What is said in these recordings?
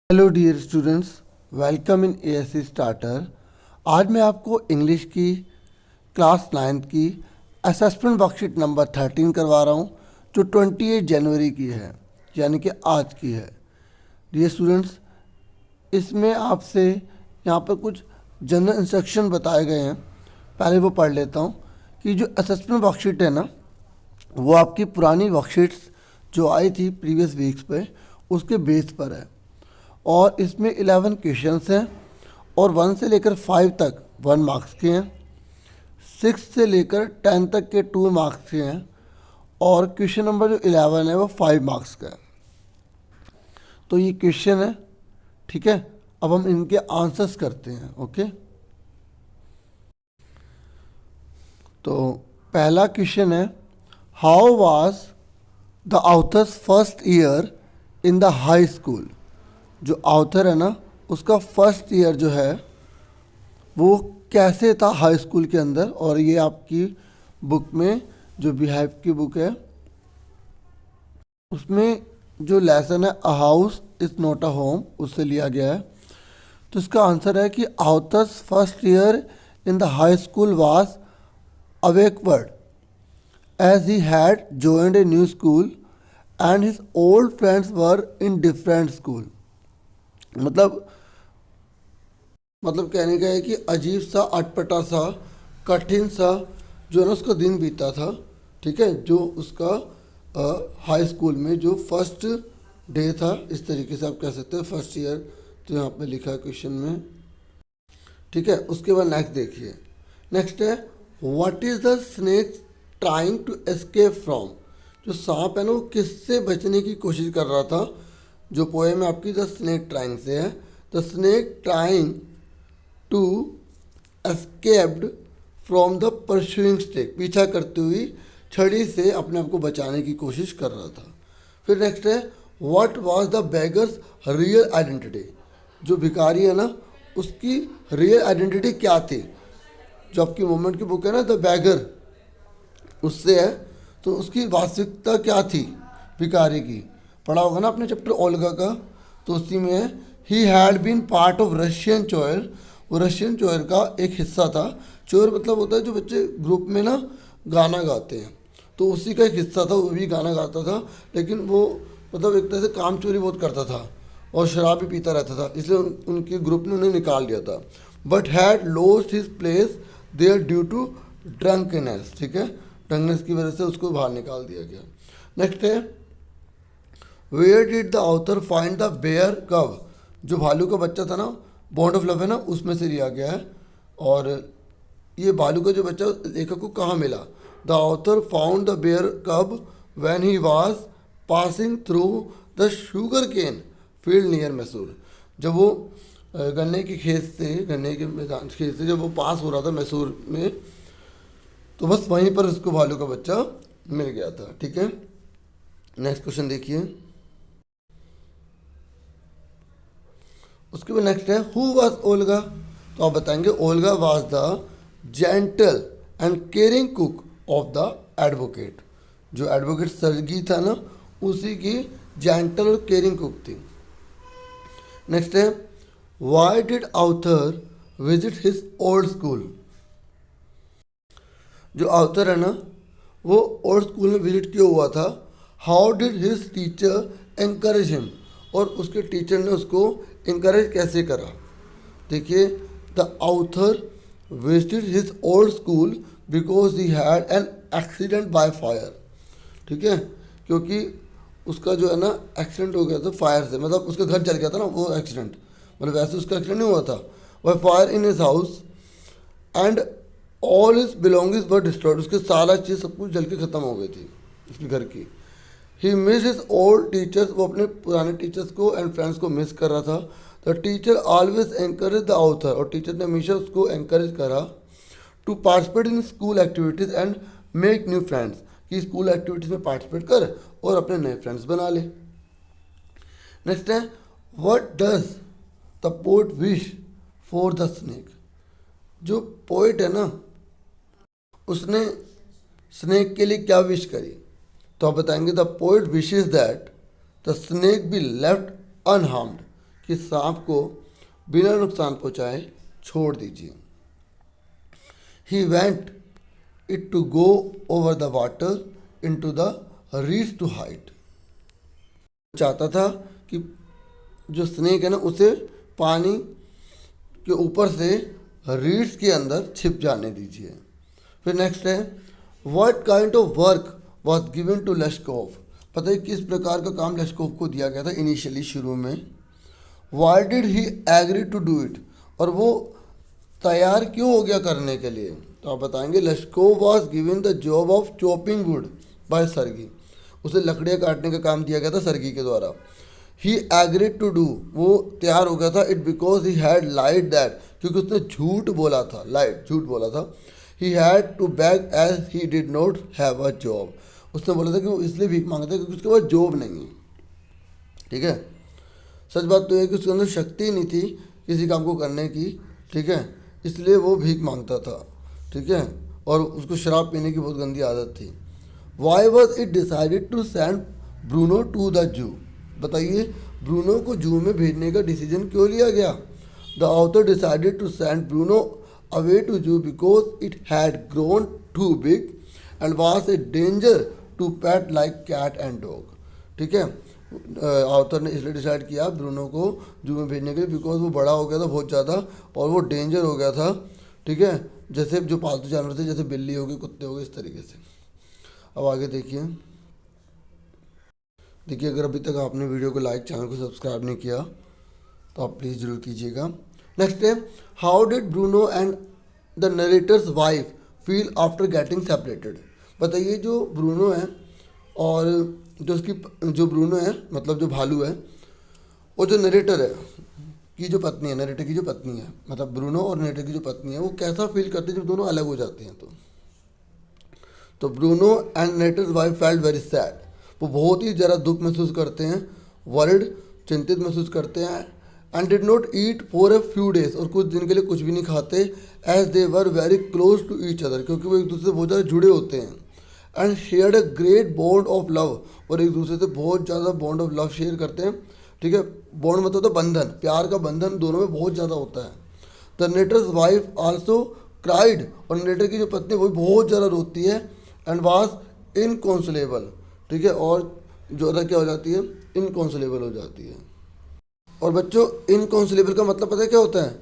Hello dear students, welcome in ASC starter. आज मैं आपको इंग्लिश की क्लास 9th की असेसमेंट वर्कशीट नंबर 13 करवा रहा हूँ, जो 28 जनवरी की है, यानी कि आज की है। डियर स्टूडेंट्स, इसमें आपसे यहाँ पर कुछ जनरल इंस्ट्रक्शन बताए गए हैं। पहले वो पढ़ लेता हूँ कि जो असेसमेंट वर्कशीट है ना, वो आपकी पुरानी वर्कशीट्स जो आई थी प्रीवियस वीक्स पे, उसके बेस पर है। और इसमें 11 क्वेश्चंस हैं और 1 से लेकर 5 तक 1 मार्क्स के हैं, 6 से लेकर 10 तक के 2 मार्क्स के हैं, और क्वेश्चन नंबर जो 11 है वो 5 मार्क्स का है। तो ये क्वेश्चन है, ठीक है। अब हम इनके आंसर्स करते हैं। ओके, तो पहला क्वेश्चन है, how was the author's first year in the high school. जो ऑथर है ना, उसका फर्स्ट ईयर जो है वो कैसे था हाई स्कूल के अंदर। और ये आपकी बुक में जो बिहाइव की बुक है, उसमें जो लेसन है a house is not a home, उससे लिया गया है। तो इसका आंसर है कि author's first year in the high school was awkward as he had joined a new school and his old friends were in different school। मतलब कहने का है कि अजीब सा, अटपटा सा, कठिन सा जो है ना उसका दिन बीता था, ठीक है। जो उसका हाई स्कूल में जो फर्स्ट डे था, इस तरीके से आप कह सकते हैं फर्स्ट ईयर, तो यहाँ पे लिखा है क्वेश्चन में, ठीक है। उसके बाद नेक्स्ट देखिए, नेक्स्ट है what is the snake trying to escape from. जो सांप है ना वो किससे बचने की कोशिश कर रहा था। जो पोएम है आपकी द स्नेक ट्राइंग से है। The snake trying to escaped from the pursuing snake, पीछा करती हुई छड़ी से अपने आप को बचाने की कोशिश कर रहा था। फिर नेक्स्ट है what was the beggars real identity. जो भिखारी है ना, उसकी रियल आइडेंटिटी क्या थी। जो आपकी मोमेंट की बुक है ना द बैगर, उससे है, तो उसकी वास्तविकता क्या थी भिखारी की। पढ़ा होगा ना आपने चैप्टर ओल्गा का, तो उसी में है he had been part of Russian choir. वो रशियन चोयर का एक हिस्सा था। चोयर मतलब होता है जो बच्चे ग्रुप में ना गाना गाते हैं, तो उसी का एक हिस्सा था। वो भी गाना गाता था, लेकिन वो मतलब एक तरह से काम चोरी बहुत करता था और शराब भी पीता रहता था, इसलिए उनके ग्रुप ने उन्हें निकाल दिया था। But had lost his place there due to drunkenness, ठीक है, ड्रंकनेस की वजह से उसको बाहर निकाल दिया गया। नेक्स्ट है where did the author find the bear cave. जो भालू का बच्चा था ना, बॉन्ड ऑफ लव है ना, उसमें से लिया गया है। और ये भालू का जो बच्चा लेखक को कहाँ मिला। The author found the bear cub when he was passing through the sugar cane field near Mysore. जब वो गन्ने के खेत से, गन्ने के मैदान खेत से जब वो पास हो रहा था मैसूर में, तो बस वहीं पर उसको भालू का बच्चा मिल गया था, ठीक है। नेक्स्ट क्वेश्चन देखिए, उसके बाद नेक्स्ट है हु वाज ओल्गा। तो आप बताएंगे Olga was the gentle and caring cook of the advocate. जो एडवोकेट सर्गी था ना, उसी की जेंटल और केयरिंग कुक थी। नेक्स्ट है why did author visit his old school. जो ऑथर है ना, वो ओल्ड स्कूल में विजिट किया हुआ था। How did his teacher encourage him. और उसके टीचर ने उसको इनकरेज कैसे करा। देखिए the author visited his old school because he had an accident by fire, ठीक है, क्योंकि उसका जो है ना एक्सीडेंट हो गया था फायर से, मतलब उसका घर जल गया था ना, वो एक्सीडेंट, मतलब वैसे उसका एक्सीडेंट नहीं हुआ था, by fire in his house and all his belongings were destroyed. उसके सारा चीज़ सब कुछ जल के ख़त्म हो गई थी उसके घर की। ही मिस हिज ओल्ड टीचर्स, वो अपने पुराने टीचर्स को एंड फ्रेंड्स को मिस कर रहा था। The teacher always encourage the author, और टीचर ने हमेशा उसको एनकरेज करा to participate in school activities and make new friends, कि स्कूल एक्टिविटीज़ में पार्टिसिपेट कर और अपने नए फ्रेंड्स बना ले। नेक्स्ट है what does the poet wish for the snake. जो पोएट है ना, उसने स्नेक के लिए क्या विश करी। तो आप बताएंगे the poet wishes that the snake be left unharmed, कि सांप को बिना नुकसान पहुंचाए छोड़ दीजिए। He went it to go over the water into the reach to hide. चाहता था कि जो स्नेक है ना उसे पानी के ऊपर से रीड्स के अंदर छिप जाने दीजिए। फिर नेक्स्ट है what kind of work was given to Leskov. पता है किस प्रकार का काम लेस्कोव को दिया गया था इनिशियली शुरू में। Why did he agree to do it, और वो तैयार क्यों हो गया करने के लिए। तो आप बताएंगे Leskov was given the job of chopping wood by Sergey. उसे लकड़ियाँ काटने का काम दिया गया था सर्गी के द्वारा। ही एग्रीड टू डू, वो तैयार हो गया था it because he had lied that, क्योंकि उसने झूठ बोला था, लाइड झूठ बोला था। He had to beg as he did not have a job, उसने बोला था कि वो इसलिए भीख मांगता है क्योंकि उसके पास जॉब नहीं है। ठीक है, सच बात तो है कि उसके अंदर शक्ति नहीं थी किसी काम को करने की। ठीक है, इसलिए वो भीख मांगता था। ठीक है, और उसको शराब पीने की बहुत गंदी आदत थी। Why was it decided to send Bruno to the zoo. बताइए ब्रूनो को जू में भेजने का डिसीजन क्यों लिया गया। The author decided to send Bruno away to zoo because it had grown too big and was a danger to pet like cat and dog. ठीक है, ऑथर ने इसलिए डिसाइड किया ब्रूनो को जू में भेजने के लिए बिकॉज वो बड़ा हो गया था बहुत ज़्यादा और वो डेंजर हो गया था। ठीक है, जैसे जो पालतू जानवर थे जैसे बिल्ली हो गई, कुत्ते हो गए, इस तरीके से। अब आगे देखिए अगर अभी तक आपने वीडियो को लाइक, चैनल को सब्सक्राइब नहीं किया तो आप प्लीज़ ज़रूर कीजिएगा। नेक्स्ट है how did Bruno and the narrator's wife feel after getting separated. बताइए जो ब्रूनो है और जो ब्रूनो है मतलब जो भालू है और जो नरेटर है की जो पत्नी है, नरेटर की जो पत्नी है, मतलब ब्रूनो और नरेटर की जो पत्नी है, वो कैसा फील करते हैं जब दोनों अलग हो जाते हैं। तो Bruno and narrator's wife felt very sad, वो बहुत ही ज़्यादा दुख महसूस करते हैं, वर्ल्ड चिंतित महसूस करते हैं। And did not eat for a few days, और कुछ दिन के लिए कुछ भी नहीं खाते। As they were very close to each other, क्योंकि वो एक दूसरे से बहुत ज़्यादा जुड़े होते हैं। And shared a great bond of love, और एक दूसरे से बहुत ज़्यादा बॉन्ड ऑफ लव शेयर करते हैं। ठीक है, बॉन्ड मतलब तो बंधन, प्यार का बंधन दोनों में बहुत ज़्यादा होता है। The narrator's wife also cried, और नरेटर की जो पत्नी वो बहुत ज़्यादा रोती है। एंड वाज इनकॉन्सोलेबल, ठीक है, और जो अदा क्या हो जाती है, इनकॉन्सोलेबल हो जाती है। और बच्चों इनकॉन्सोलेबल का मतलब पता है क्या होता है,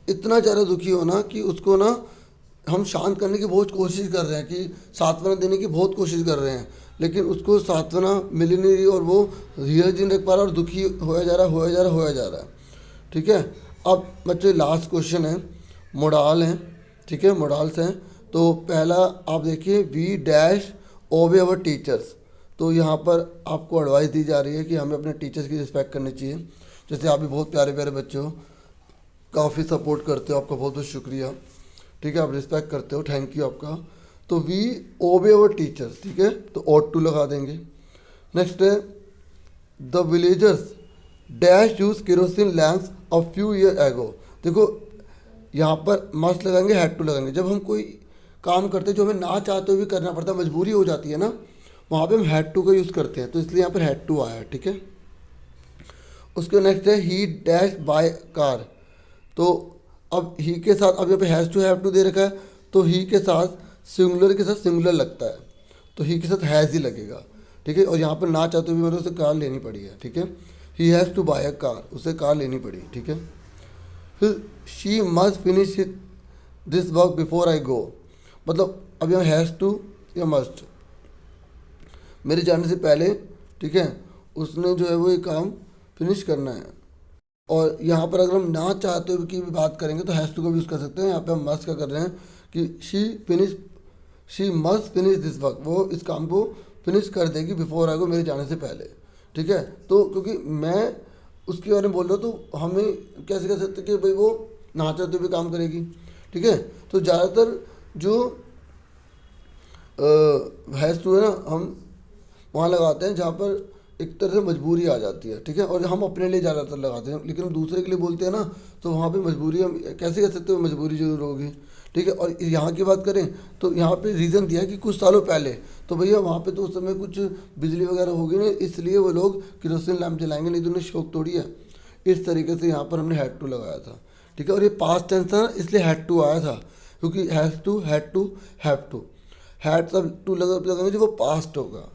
इतना ज़्यादा दुखी होना कि उसको ना हम शांत करने की बहुत कोशिश कर रहे हैं, कि सांत्वना देने की बहुत कोशिश कर रहे हैं, लेकिन उसको सांत्वना मिल ही नहीं रही और वो धीरज नहीं रख पा रहा और दुखी होया जा रहा है। ठीक है, अब बच्चों लास्ट क्वेश्चन है, मोडाल हैं। ठीक है, मोडाल्स हैं। तो पहला आप देखिए वी डैश ओबे अवर टीचर्स। तो यहाँ पर आपको एडवाइस दी जा रही है कि हमें अपने टीचर्स की रिस्पेक्ट करनी चाहिए। जैसे आप भी बहुत प्यारे प्यारे बच्चे हो, काफ़ी सपोर्ट करते हो, आपका बहुत बहुत शुक्रिया। ठीक है, आप रिस्पेक्ट करते हो, थैंक यू आपका। तो वी ओबे अवर टीचर्स, ठीक है, तो ऑट टू लगा देंगे। नेक्स्ट है the villagers dash use kerosene lamps a few year ago. देखो यहाँ पर मस्ट लगाएंगे, हैड टू लगाएंगे। जब हम कोई काम करते हैं जो हमें ना चाहते हुए भी करना पड़ता है, मजबूरी हो जाती है ना, वहाँ पे हम हैड टू का यूज़ करते हैं, तो इसलिए यहाँ पर हैड टू आया है। ठीक है, उसके नेक्स्ट है ही डैश बाय कार। तो अब ही के साथ, अब यहाँ पे हैज़ टू हैव टू दे रखा है, तो ही के साथ सिंगुलर के साथ सिंगुलर लगता है, तो ही के साथ हैज़ ही लगेगा। ठीक है, और यहाँ पर ना चाहते हुए मतलब उसे कार लेनी पड़ी है। ठीक है, he has to buy a car, उसे कार लेनी पड़ी। ठीक है, फिर she must finish this work before I go. मतलब अब यहाँ हैज़ टू या मस्ट, मेरे जाने से पहले, ठीक है, उसने जो है वो ये काम फिनिश करना है। और यहाँ पर अगर हम ना चाहते हुए की भी बात करेंगे तो हैज़ टू का भी यूज़ कर सकते हैं। यहाँ पे हम मस्ट का कर रहे हैं कि she must finish this work, वो इस काम को फिनिश कर देगी बिफोर आई गो, मेरे जाने से पहले। ठीक है, तो क्योंकि मैं उसके बारे में बोल रहा हूँ तो हमें कैसे कह सकते कि भाई वो ना चाहते हुए काम करेगी। ठीक है, तो ज़्यादातर जो हैज़ टू है ना, हम वहाँ लगाते हैं जहाँ पर एक तरह से मजबूरी आ जाती है। ठीक है, और हम अपने लिए ज़्यादातर लगाते हैं, लेकिन हम दूसरे के लिए बोलते हैं ना, तो वहाँ पे मजबूरी हम कैसे कह सकते हो, मजबूरी जरूर होगी। ठीक है, और यहाँ की बात करें तो यहाँ पे रीज़न दिया है कि कुछ सालों पहले, तो भैया वहाँ पे तो उस समय कुछ बिजली वगैरह होगी नहीं, इसलिए वो लोग केरोसिन लैम्प जलाएंगे, नहीं तो उन्हें शौक थोड़ी है। इस तरीके से यहाँ पर हमने हैड टू लगाया था, ठीक है। और ये पास्ट टेंस था इसलिए हैड टू आया था, क्योंकि has to, had to, have to, had सब टू लगाएंगे जो वो पास्ट होगा,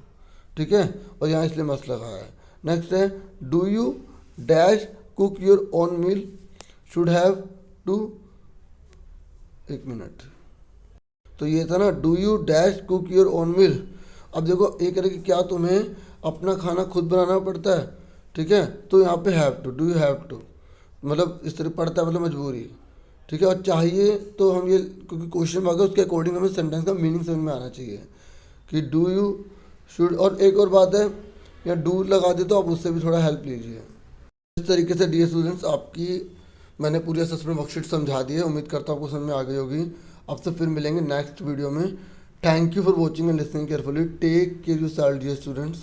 ठीक है। और यहाँ इसलिए मस्त लगाया है। नेक्स्ट है do you dash cook your own meal, should have to, एक मिनट, तो ये था ना do you dash cook your own meal. अब देखो एक तरह कि क्या तुम्हें अपना खाना खुद बनाना पड़ता है, ठीक है, तो यहाँ पे have to, do you have to, मतलब इस तरह पड़ता है मतलब मजबूरी, ठीक है। और चाहिए तो हम ये, क्योंकि क्वेश्चन मांगा उसके अकॉर्डिंग हमें सेंटेंस का मीनिंग समझ में आना चाहिए कि डू यू शुड। और एक और बात है, या डू लगा दे तो आप उससे भी थोड़ा हेल्प लीजिए। इस तरीके से डियर स्टूडेंट्स आपकी मैंने पूरी असेसमेंट वर्कशीट समझा दी है, उम्मीद करता हूँ आपको समझ में आ गई होगी। आपसे फिर मिलेंगे नेक्स्ट वीडियो में। Thank you for watching and listening carefully. Take care yourself dear students.